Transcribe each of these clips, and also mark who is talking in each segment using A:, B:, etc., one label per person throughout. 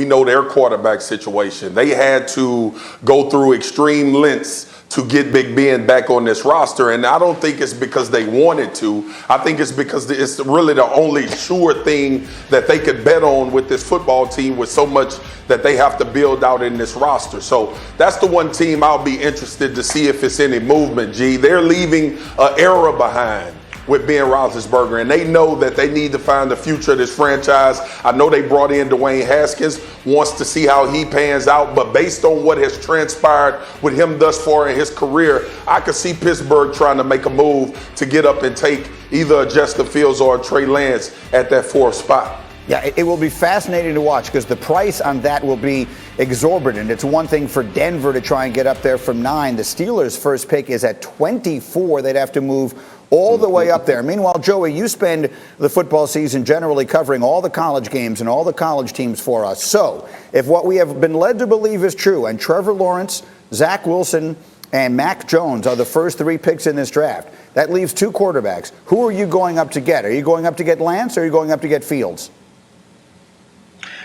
A: know their quarterback situation. They had to go through extreme lengths to get Big Ben back on this roster. And I don't think it's because they wanted to. I think it's because it's really the only sure thing that they could bet on with this football team, with so much that they have to build out in this roster. So that's the one team I'll be interested to see if it's any movement, G. They're leaving an era behind with Ben Roethlisberger, and they know that they need to find the future of this franchise. I know they brought in Dwayne Haskins, wants to see how he pans out, but based on what has transpired with him thus far in his career, I could see Pittsburgh trying to make a move to get up and take either a Justin Fields or a Trey Lance at that fourth spot.
B: Yeah, it will be fascinating to watch because the price on that will be exorbitant. It's one thing for Denver to try and get up there from 9. The Steelers' first pick is at 24. They'd have to move all the way up there. Meanwhile, Joey, you spend the football season generally covering all the college games and all the college teams for us. So if what we have been led to believe is true, and Trevor Lawrence, Zach Wilson, and Mac Jones are the first 3 picks in this draft, that leaves 2 quarterbacks. Who are you going up to get? Are you going up to get Lance, or are you going up to get Fields?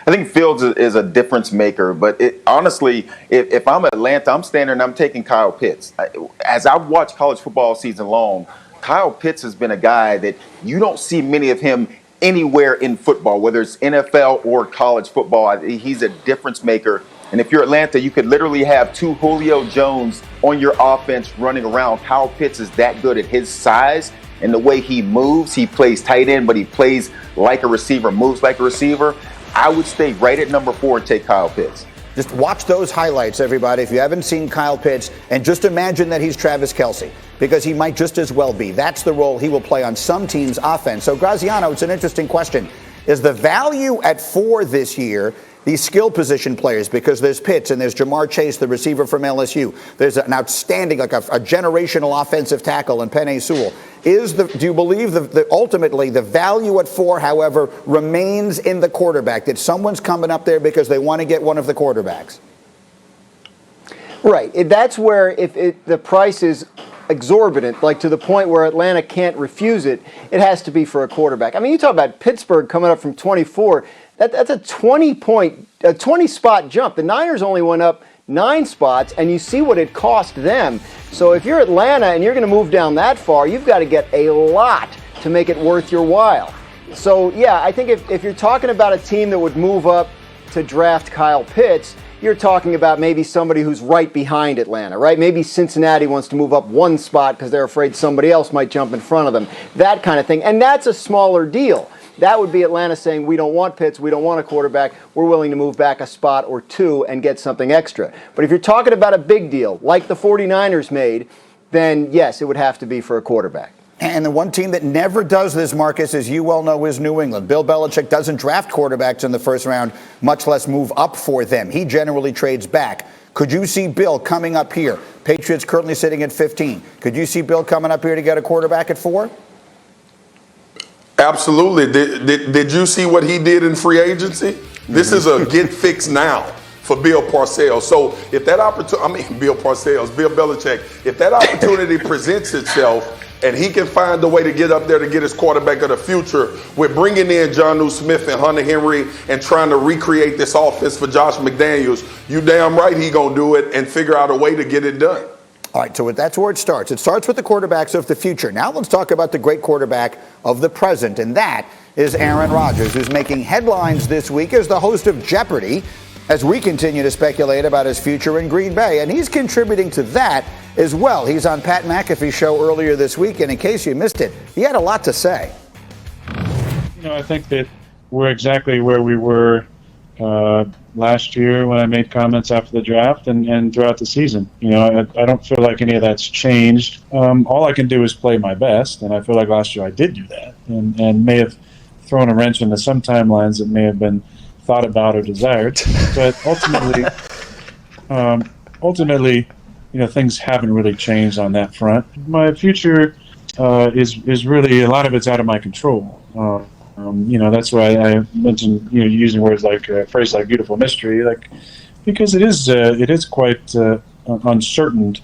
C: I think Fields is a difference maker, but honestly, if I'm Atlanta, I'm standing and I'm taking Kyle Pitts. As I've watched college football season long, Kyle Pitts has been a guy that you don't see many of him anywhere in football, whether it's NFL or college football. He's a difference maker. And if you're Atlanta, you could literally have 2 Julio Jones on your offense running around. Kyle Pitts is that good at his size and the way he moves. He plays tight end, but he plays like a receiver, moves like a receiver. I would stay right at number 4 and take Kyle Pitts.
B: Just watch those highlights, everybody, if you haven't seen Kyle Pitts, and just imagine that he's Travis Kelce, because he might just as well be. That's the role he will play on some teams' offense. So, Graziano, it's an interesting question. Is the value at 4 this year these skill position players, because there's Pitts and there's Jamar Chase, the receiver from LSU. There's an outstanding, like a generational offensive tackle in Penei Sewell. Do you believe that ultimately the value at 4, however, remains in the quarterback, that someone's coming up there because they want to get one of the quarterbacks?
D: Right. That's where if the price is exorbitant, like to the point where Atlanta can't refuse it, it has to be for a quarterback. I mean, you talk about Pittsburgh coming up from 24. That's a 20-spot jump. The Niners only went up 9 spots, and you see what it cost them. So if you're Atlanta and you're going to move down that far, you've got to get a lot to make it worth your while. So, yeah, I think if you're talking about a team that would move up to draft Kyle Pitts, you're talking about maybe somebody who's right behind Atlanta, right? Maybe Cincinnati wants to move up 1 spot because they're afraid somebody else might jump in front of them. That kind of thing. And that's a smaller deal. That would be Atlanta saying, we don't want Pitts, we don't want a quarterback, we're willing to move back a spot or 2 and get something extra. But if you're talking about a big deal, like the 49ers made, then yes, it would have to be for a quarterback.
B: And the one team that never does this, Marcus, as you well know, is New England. Bill Belichick doesn't draft quarterbacks in the first round, much less move up for them. He generally trades back. Could you see Bill coming up here? Patriots currently sitting at 15. Could you see Bill coming up here to get a quarterback at 4?
A: Absolutely. Did you see what he did in free agency? This is a get fixed now for Bill Parcells. So if that opportunity, Bill Belichick, if that opportunity presents itself and he can find a way to get up there to get his quarterback of the future with bringing in Jonnu Smith and Hunter Henry and trying to recreate this offense for Josh McDaniels, you damn right he gonna do it and figure out a way to get it done.
B: All right, so that's where it starts. It starts with the quarterbacks of the future. Now let's talk about the great quarterback of the present, and that is Aaron Rodgers, who's making headlines this week as the host of Jeopardy, as we continue to speculate about his future in Green Bay. And he's contributing to that as well. He's on Pat McAfee's show earlier this week, and in case you missed it, he had a lot to say.
E: I think that we're exactly where we were last year when I made comments after the draft and throughout the season. I don't feel like any of that's changed. All I can do is play my best, and I feel like last year I did do that and may have thrown a wrench into some timelines that may have been thought about or desired. But ultimately, things haven't really changed on that front. My future is really, a lot of it's out of my control. That's why I mentioned using words like a phrase like beautiful mystery, because it is quite uncertain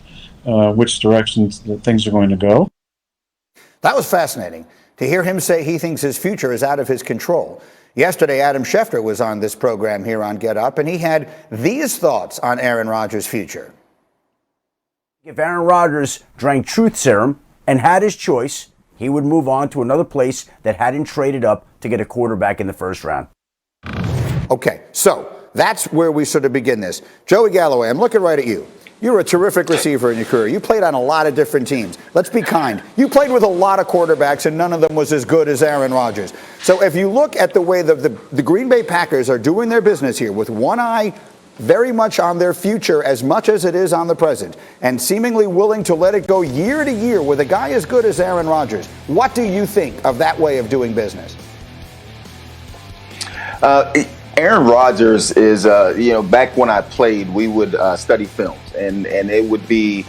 E: which directions that things are going to go.
B: That was fascinating to hear him say he thinks his future is out of his control. Yesterday, Adam Schefter was on this program here on Get Up, and he had these thoughts on Aaron Rodgers' future.
F: If Aaron Rodgers drank truth serum and had his choice, he would move on to another place that hadn't traded up to get a quarterback in the first round.
B: Okay, so that's where we sort of begin this. Joey Galloway, I'm looking right at you. You're a terrific receiver in your career. You played on a lot of different teams. Let's be kind. You played with a lot of quarterbacks, and none of them was as good as Aaron Rodgers. So if you look at the way the Green Bay Packers are doing their business here with one eye very much on their future as much as it is on the present, and seemingly willing to let it go year to year with a guy as good as Aaron Rodgers, what do you think of that way of doing business?
C: Aaron Rodgers is, back when I played, we would study films, and it would be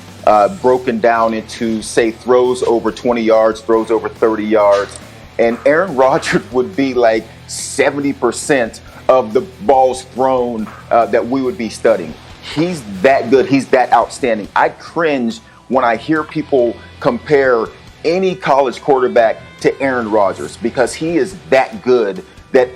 C: broken down into, say, throws over 20 yards, throws over 30 yards. And Aaron Rodgers would be like 70% of the balls thrown that we would be studying. He's that good. He's that outstanding. I cringe when I hear people compare any college quarterback to Aaron Rodgers, because he is that good that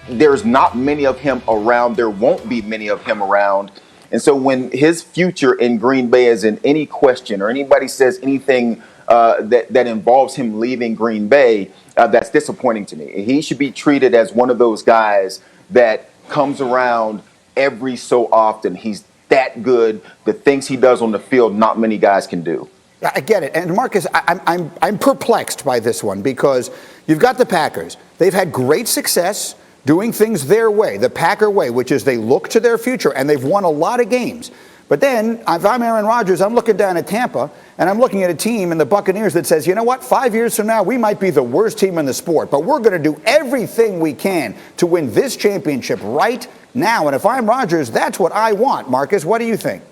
C: there's not many of him around. There won't be many of him around. And so when his future in Green Bay is in any question, or anybody says anything that involves him leaving Green Bay, that's disappointing to me. He should be treated as one of those guys that comes around every so often. He's that good. The things he does on the field, not many guys can do.
B: I get it. And Marcus, I'm perplexed by this one, because you've got the Packers. They've had great success doing things their way, the Packer way, which is they look to their future, and they've won a lot of games. But then, if I'm Aaron Rodgers, I'm looking down at Tampa, and I'm looking at a team in the Buccaneers that says, you know what, 5 years from now, we might be the worst team in the sport, but we're going to do everything we can to win this championship right now. And if I'm Rodgers, that's what I want. Marcus, what do you think?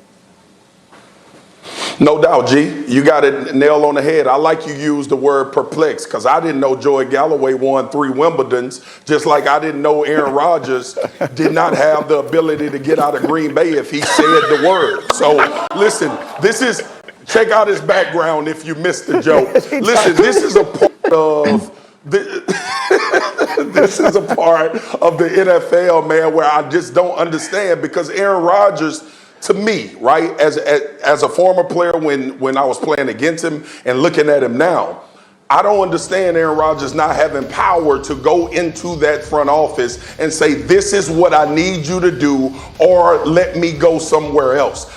A: No doubt, G. You got it nail on the head. I like you used the word perplexed, because I didn't know Joey Galloway won 3 Wimbledons, just like I didn't know Aaron Rodgers did not have the ability to get out of Green Bay if he said the word. So, listen, check out his background if you missed the joke. Listen, this is a part of this is a part of the NFL, man, where I just don't understand, because Aaron Rodgers, to me, right, as a former player when I was playing against him and looking at him now, I don't understand Aaron Rodgers not having power to go into that front office and say, this is what I need you to do, or let me go somewhere else.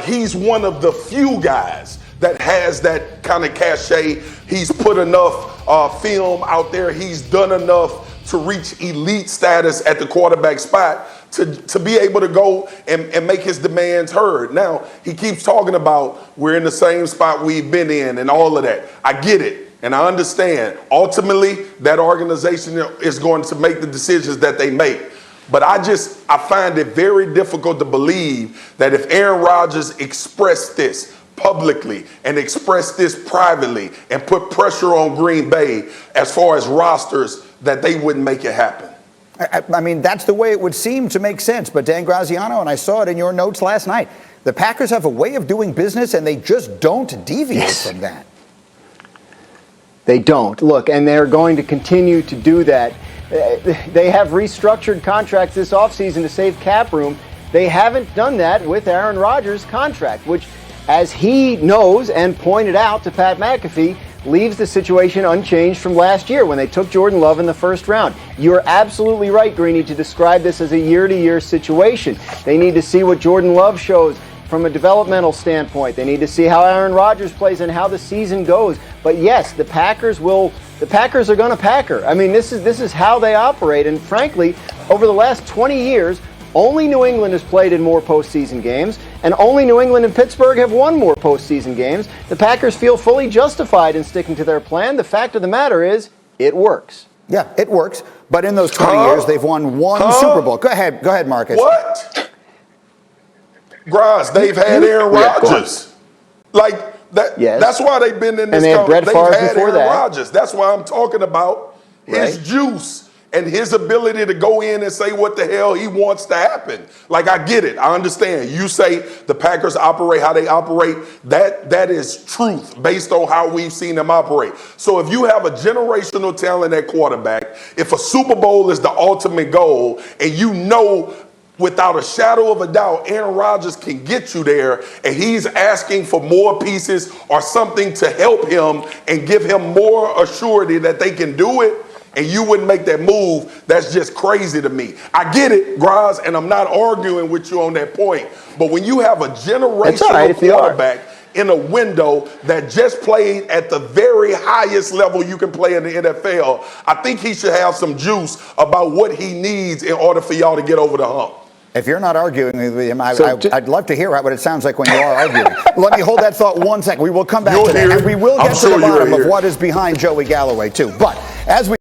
A: He's one of the few guys that has that kind of cachet. He's put enough film out there. He's done enough to reach elite status at the quarterback spot to be able to go and make his demands heard. Now, he keeps talking about we're in the same spot we've been in and all of that. I get it, and I understand. Ultimately, that organization is going to make the decisions that they make. But I find it very difficult to believe that if Aaron Rodgers expressed this publicly and expressed this privately and put pressure on Green Bay as far as rosters, that they wouldn't make it happen.
B: I mean, that's the way it would seem to make sense. But Dan Graziano, and I saw it in your notes last night, the Packers have a way of doing business, and they just don't deviate from that.
D: They don't. Look, and they're going to continue to do that. They have restructured contracts this offseason to save cap room. They haven't done that with Aaron Rodgers' contract, which, as he knows and pointed out to Pat McAfee, leaves the situation unchanged from last year when they took Jordan Love in the first round. You're absolutely right, Greeny, to describe this as a year-to-year situation. They need to see what Jordan Love shows from a developmental standpoint. They need to see how Aaron Rodgers plays and how the season goes. But yes, the Packers are going to Packer. I mean, this is how they operate. And frankly, over the last 20 years, only New England has played in more postseason games, and only New England and Pittsburgh have won more postseason games. The Packers feel fully justified in sticking to their plan. The fact of the matter is, it works.
B: Yeah, it works. But in those 20 years, they've won one Super Bowl. Go ahead, Marcus.
A: What? Graz, they've had Aaron Rodgers. Like that.
D: Yes.
A: That's why they've been in this.
D: And they had Brett Favre before
A: Aaron
D: that.
A: Rodgers. That's why I'm talking about his juice and his ability to go in and say what the hell he wants to happen. Like, I get it. I understand. You say the Packers operate how they operate. That is truth based on how we've seen them operate. So if you have a generational talent at quarterback, if a Super Bowl is the ultimate goal, and you know without a shadow of a doubt, Aaron Rodgers can get you there, and he's asking for more pieces or something to help him and give him more assurity that they can do it, and you wouldn't make that move, that's just crazy to me. I get it, Graz, and I'm not arguing with you on that point, but when you have a generational quarterback in a window that just played at the very highest level you can play in the NFL, I think he should have some juice about what he needs in order for y'all to get over the hump.
B: If you're not arguing with him, I'd love to hear what it sounds like when you are arguing. Let me hold that thought 1 second. We will come back to that, and we will get to the bottom of what is behind Joey Galloway, too. But as we